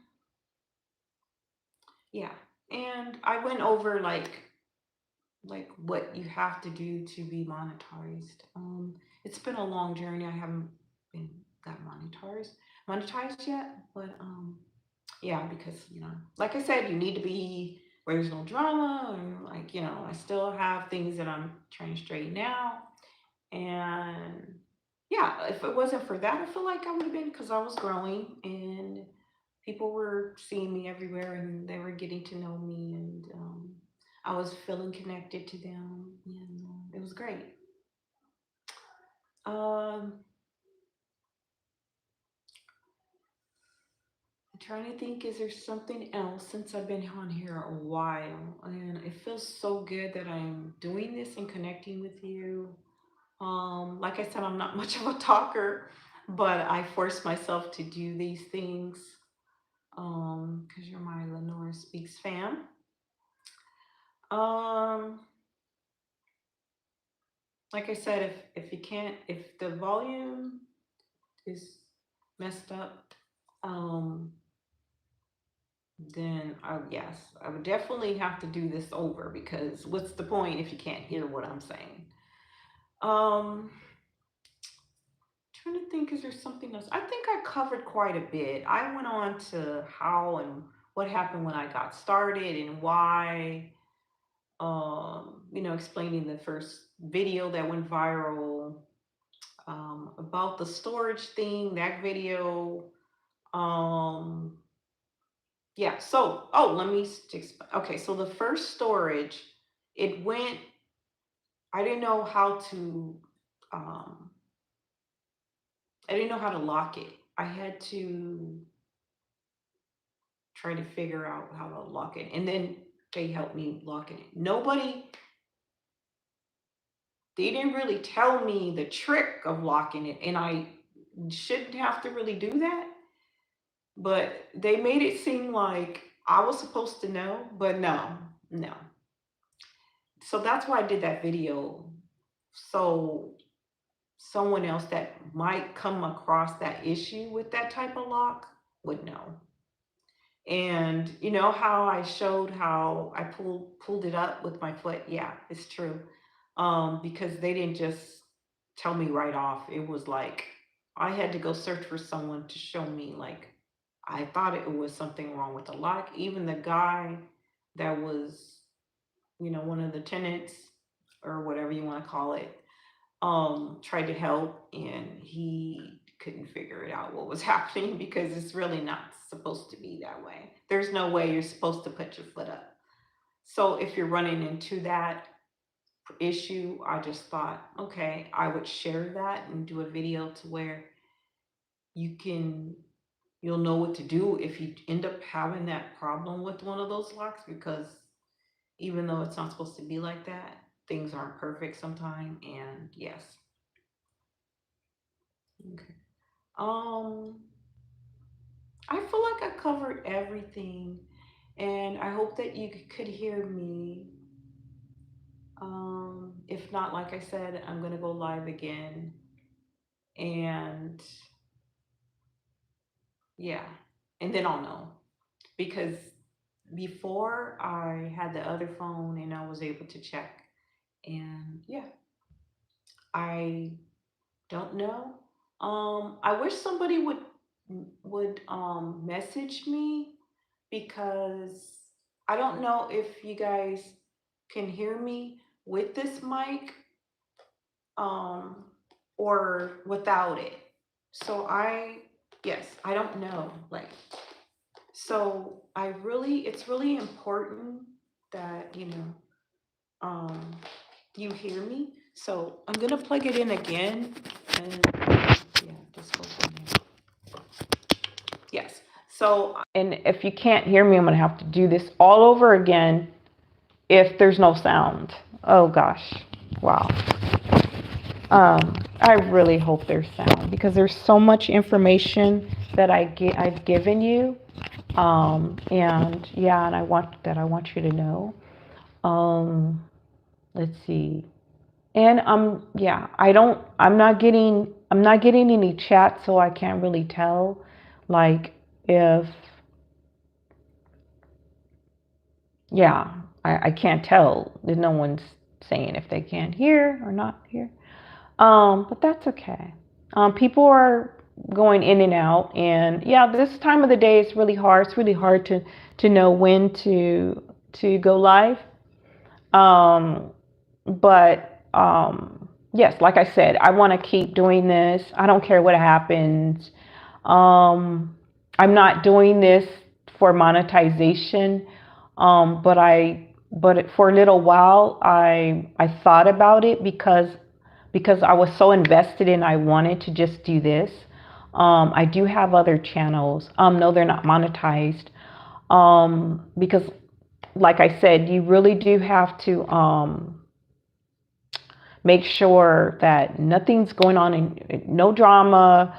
yeah, and I went over like what you have to do to be monetized. It's been a long journey. I haven't been got monetized yet, but yeah, because like I said, you need to be where there's no drama, and like I still have things that I'm trying to straighten out, and yeah, if it wasn't for that, I feel like I would have been, because I was growing and people were seeing me everywhere and they were getting to know me, and I was feeling connected to them, and it was great. Um, I'm trying to think, is there something else since I've been on here a while? And it feels so good that I'm doing this and connecting with you. Like I said, I'm not much of a talker, but I force myself to do these things because you're my Lenora Speaks fan. Um, like I said, if you can't, if the volume is messed up, um, then yes, I would definitely have to do this over, because what's the point if you can't hear what I'm saying? Um, Trying to think, is there something else? I think I covered quite a bit. I went on to how and what happened when I got started and why. Explaining the first video that went viral, about the storage thing, that video. Um, yeah. So, let me explain. Okay, so the first storage, it went. I didn't know how to. Um, I didn't know how to lock it. I had to try to figure out how to lock it, and then they helped me locking it. They didn't really tell me the trick of locking it, and I shouldn't have to really do that. But they made it seem like I was supposed to know, but no, no. So that's why I did that video. So someone else that might come across that issue with that type of lock would know. And you know how I showed how I pulled it up with my foot? Yeah, it's true. Because they didn't just tell me right off. It was like I had to go search for someone to show me like I thought it was something wrong with the lock. Even the guy that was, one of the tenants or whatever you want to call it, tried to help and he couldn't figure it out what was happening because it's really not supposed to be that way. There's no way you're supposed to put your foot up. So if you're running into that issue, I just thought, okay, I would share that and do a video to where you can you'll know what to do if you end up having that problem with one of those locks, because even though it's not supposed to be like that, things aren't perfect sometimes. And yes. Okay. Um, I feel like I covered everything, and I hope that you could hear me. If not, like I said, I'm gonna go live again, and yeah, and then I'll know, because before I had the other phone and I was able to check, and yeah, I don't know. I wish somebody would message me, because I don't know if you guys can hear me with this mic, um or without it. So yes, I don't know. Like, so it's really important that, um you hear me. So I'm gonna plug it in again, and yeah, just go from there. Yes. So And if you can't hear me, I'm going to have to do this all over again if there's no sound. Oh gosh. Wow. I really hope there's sound because there's so much information that I've given you. And yeah, and I want you to know. Um, let's see. And yeah, I'm not getting any chat, so I can't really tell like if yeah, I can't tell. No one's saying if they can't hear or not hear. But that's okay. People are going in and out, and yeah, this time of the day is really hard. It's really hard to know when to go live. Um, but yes, like I said, I want to keep doing this. I don't care what happens. Um, I'm not doing this for monetization, but for a little while I thought about it because I was so invested in I wanted to just do this. I do have other channels. No, they're not monetized. Because like I said, you really do have to make sure that nothing's going on in no drama.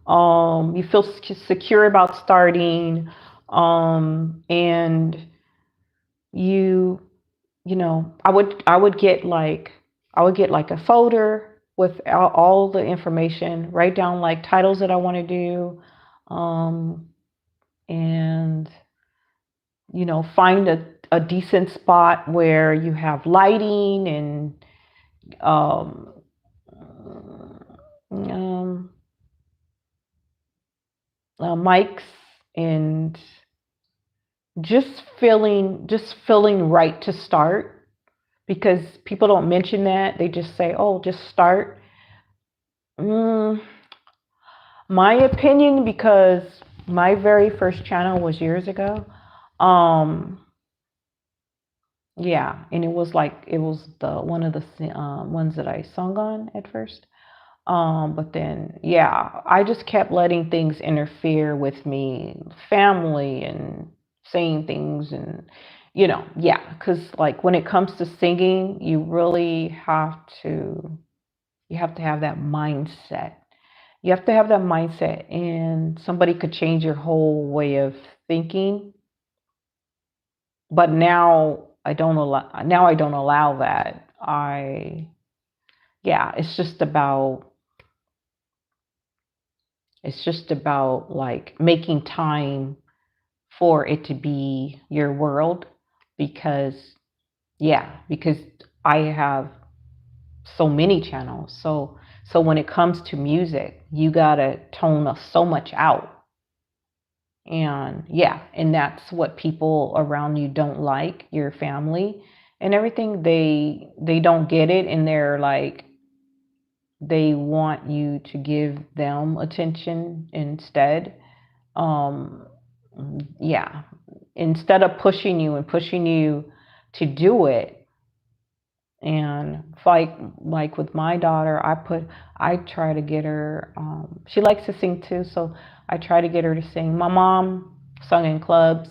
You feel secure about starting, and you I would get like a folder with all the information, write down like titles that I want to do, um, and find a decent spot where you have lighting and um, um, mics, and just feeling right to start, because people don't mention that. They just say, oh, just start. mm, my opinion, because my very first channel was years ago. um yeah, and it was the one of the ones that I sung on at first. But then, yeah, I just kept letting things interfere with me, family, and saying things, and yeah, because like when it comes to singing, you have to have that mindset. You have to have that mindset, and somebody could change your whole way of thinking. But now I don't allow that. Yeah, it's just about It's just about like making time for it to be your world because because I have so many channels. So when it comes to music, you got to tone so much out. And and that's what people around you don't like, your family and everything. They don't get it, and they're like they want you to give them attention instead. Um yeah, instead of pushing you to do it. And like with my daughter, I try to get her. She likes to sing too, so I try to get her to sing. My mom sung in clubs,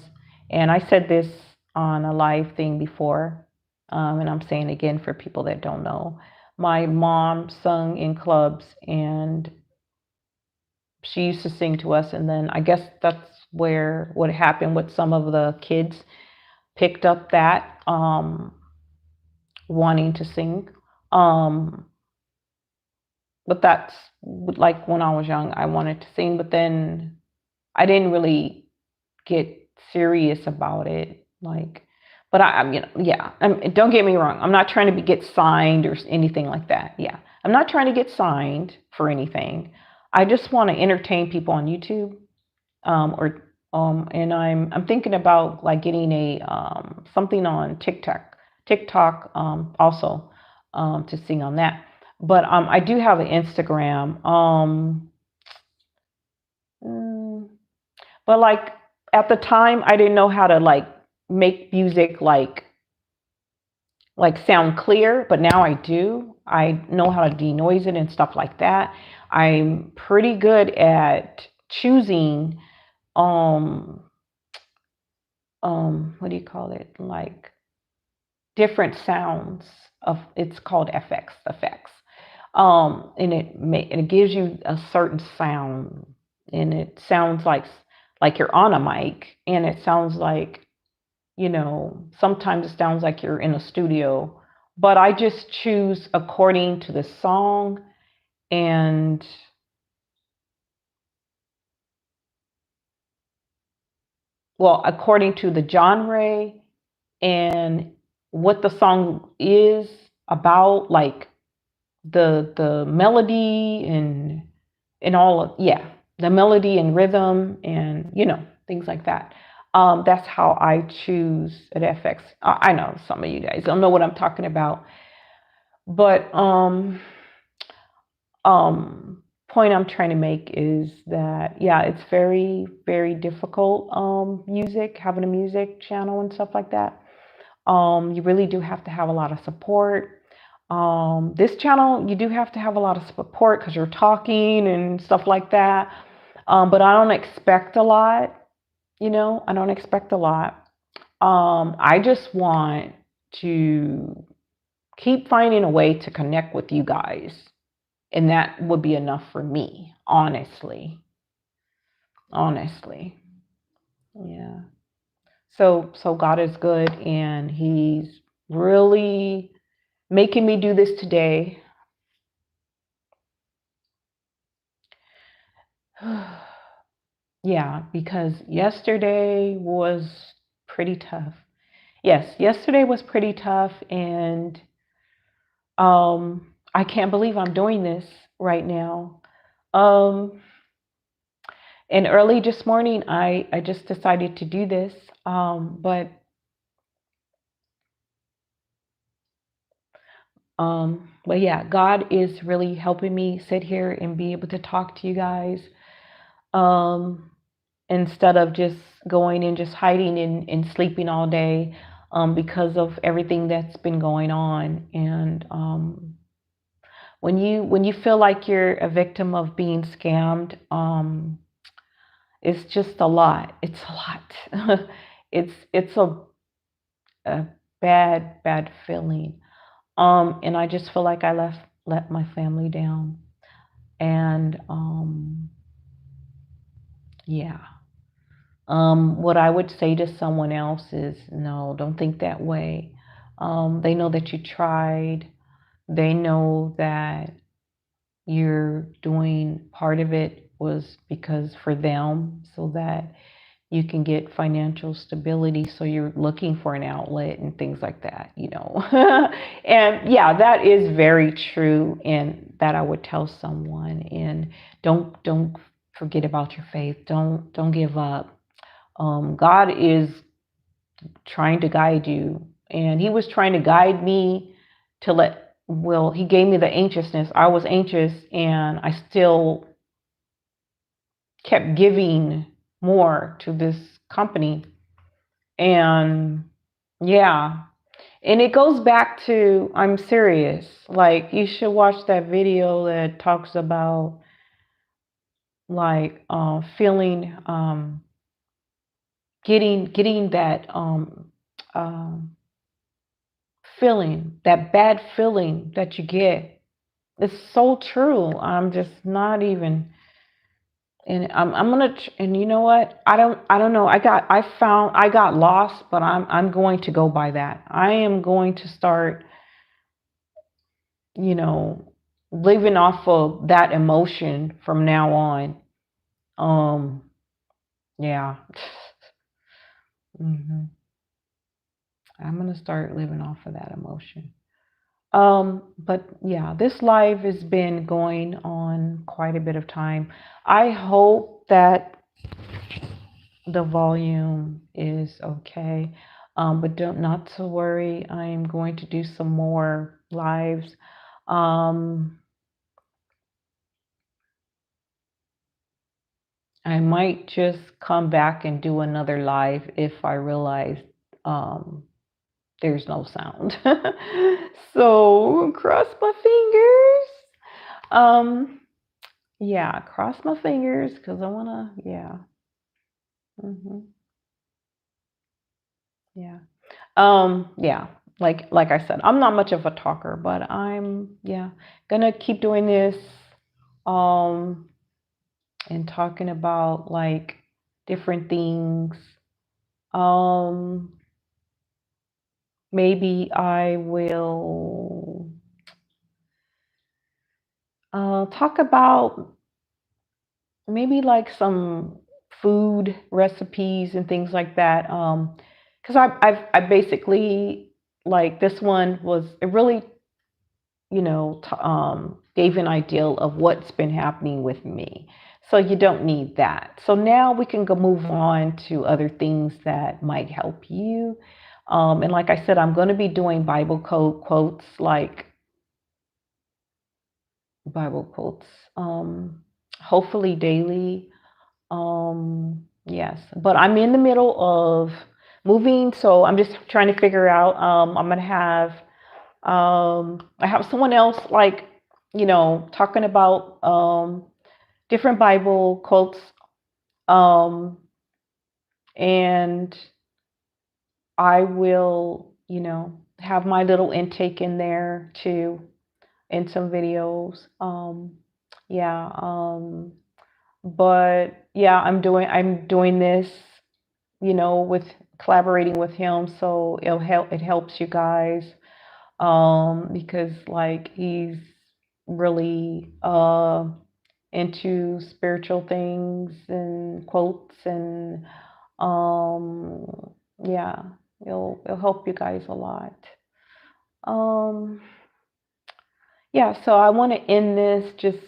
and I said this on a live thing before, and I'm saying again for people that don't know. My mom sung in clubs, and she used to sing to us. And then I guess that's where what happened with some of the kids picked up that wanting to sing. Um, but that's like when I was young, I wanted to sing, but then I didn't really get serious about it. Like, but don't get me wrong. I'm not trying to get signed or anything like that. Yeah, I'm not trying to get signed for anything. I just want to entertain people on YouTube. Or and I'm thinking about like getting a something on TikTok also to sing on that. But I do have an Instagram. Mm, but like at the time, I didn't know how to like make music like sound clear. But now I do. I know how to denoise it and stuff like that. I'm pretty good at choosing um what do you call it, like different sounds of, it's called effects. And it gives you a certain sound, and it sounds like you're on a mic, and it sounds like, sometimes it sounds like you're in a studio. But I just choose according to the song, and well, according to the genre and what the song is about, like the melody and all of, the melody and rhythm, and things like that. That's how I choose at FX. I know some of you guys don't know what I'm talking about, but point I'm trying to make is that it's very very difficult, music having a music channel and stuff like that. You really do have to have a lot of support. This channel, you do have to have a lot of support because you're talking and stuff like that. But I don't expect a lot, I don't expect a lot. I just want to keep finding a way to connect with you guys. And that would be enough for me, honestly. Honestly. Yeah. So God is good, and He's really making me do this today. Yeah, because yesterday was pretty tough. Yes, yesterday was pretty tough, and I can't believe I'm doing this right now. Um, and early this morning, I just decided to do this. But yeah, God is really helping me sit here and be able to talk to you guys. Um, Instead of just going and just hiding and sleeping all day, because of everything that's been going on. And when you feel like you're a victim of being scammed, it's just a lot. It's a lot. It's a bad feeling. And I just feel like I let my family down. And yeah. What I would say to someone else is, no, don't think that way. They know that you tried. They know that you're doing part of it was because for them, so that you can get financial stability, so you're looking for an outlet and things like that, you know. And yeah, that is very true, and that I would tell someone. And don't forget about your faith. Don't give up. God is trying to guide you, and he was trying to guide me to let, well, he gave me the anxiousness. I was anxious, and I still kept giving more to this company. And yeah, and it goes back to, I'm serious. Like, you should watch that video that talks about, like, feeling, getting that, um feeling, that bad feeling that you get. It's so true. I'm just not even. And I'm gonna, and you know what? I don't know. I got lost, but I'm going to go by that. I am going to start, you know, living off of that emotion from now on. Um, yeah. hmm I'm gonna start living off of that emotion. But yeah, this live has been going on quite a bit of time. I hope that the volume is okay. But don't, not to worry. I am going to do some more lives. Um, I might just come back and do another live if I realize um, there's no sound. So cross my fingers. Um, yeah, cross my fingers because I wanna. Yeah. hmm Yeah. Yeah. Like I said, I'm not much of a talker, but I'm, yeah, gonna keep doing this. Um, and talking about like different things. Um, Maybe I will talk about maybe like some food recipes and things like that. Because I basically, like, this one was, it really, gave an ideal of what's been happening with me. So you don't need that. So now we can go move on to other things that might help you. And like I said, I'm going to be doing Bible code quotes, like Bible quotes, um, hopefully daily. Yes, but I'm in the middle of moving, so I'm just trying to figure out. I'm gonna have, I have someone else, like, talking about different Bible quotes, um, and I will, have my little intake in there too, in some videos. Yeah, but yeah, I'm doing this, with collaborating with him, so it helps you guys, because, like, he's really into spiritual things and quotes, and yeah, it'll help you guys a lot. Um yeah, so I want to end this just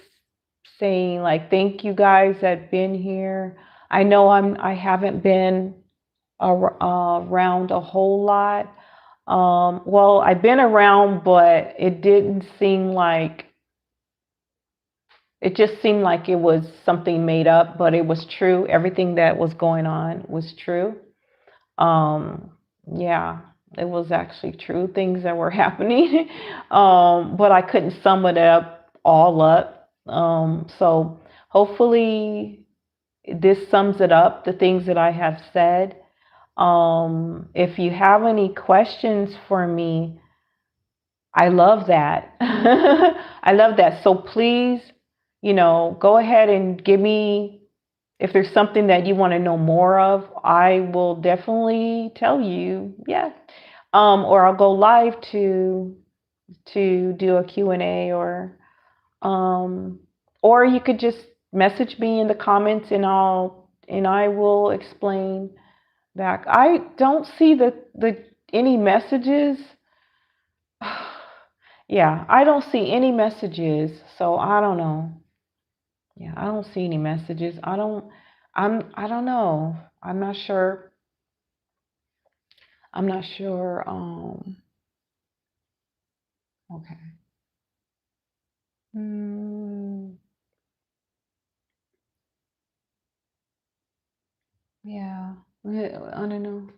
saying, like, thank you guys that been here. I know I haven't been around a whole lot. Well, I've been around, but it just seemed like it was something made up, but it was true. Everything that was going on was true. Um, yeah, it was actually true, things that were happening. But I couldn't sum it up all up. So hopefully this sums it up, the things that I have said. If you have any questions for me, I love that. I love that. So please, go ahead and give me, if there's something that you want to know more of, I will definitely tell you. Yeah. Or I'll go live to do a Q&A, um, or you could just message me in the comments, and I will explain back. I don't see the any messages. Yeah, I don't see any messages, so I don't know. Yeah, I don't see any messages. I don't know. I'm not sure. I'm not sure. Okay. Mm, yeah. I don't know.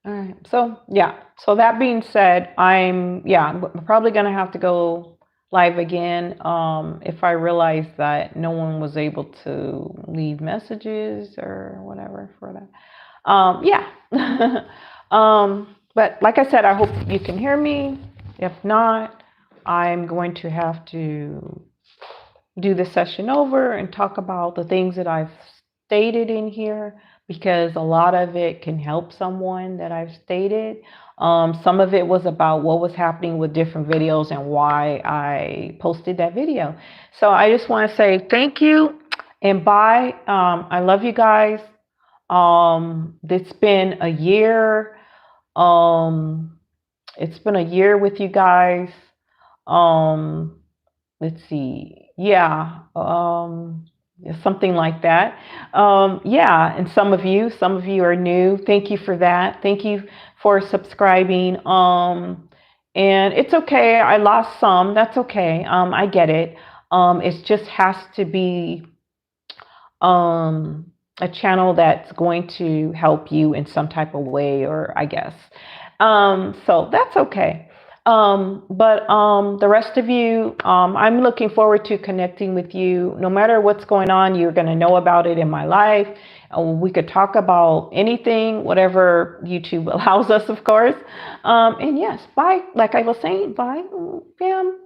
All right. So yeah. So that being said, I'm probably gonna have to go live again. If I realize that no one was able to leave messages or whatever for that. Yeah. But like I said, I hope you can hear me. If not, I'm going to have to do the session over and talk about the things that I've stated in here, because a lot of it can help someone that I've stated. Some of it was about what was happening with different videos and why I posted that video. So I just want to say thank you and bye. I love you guys. It's been a year. Um, it's been a year with you guys. Um, let's see. Yeah. Something like that. Yeah. And some of you are new. Thank you for that. Thank you for subscribing. And it's okay. I lost some. That's okay. I get it. It just has to be um, a channel that's going to help you in some type of way, or I guess. So that's okay. But the rest of you, I'm looking forward to connecting with you. No matter what's going on, you're going to know about it in my life. We could talk about anything, whatever YouTube allows us, of course. And yes, bye. Like I was saying, bye. Bam.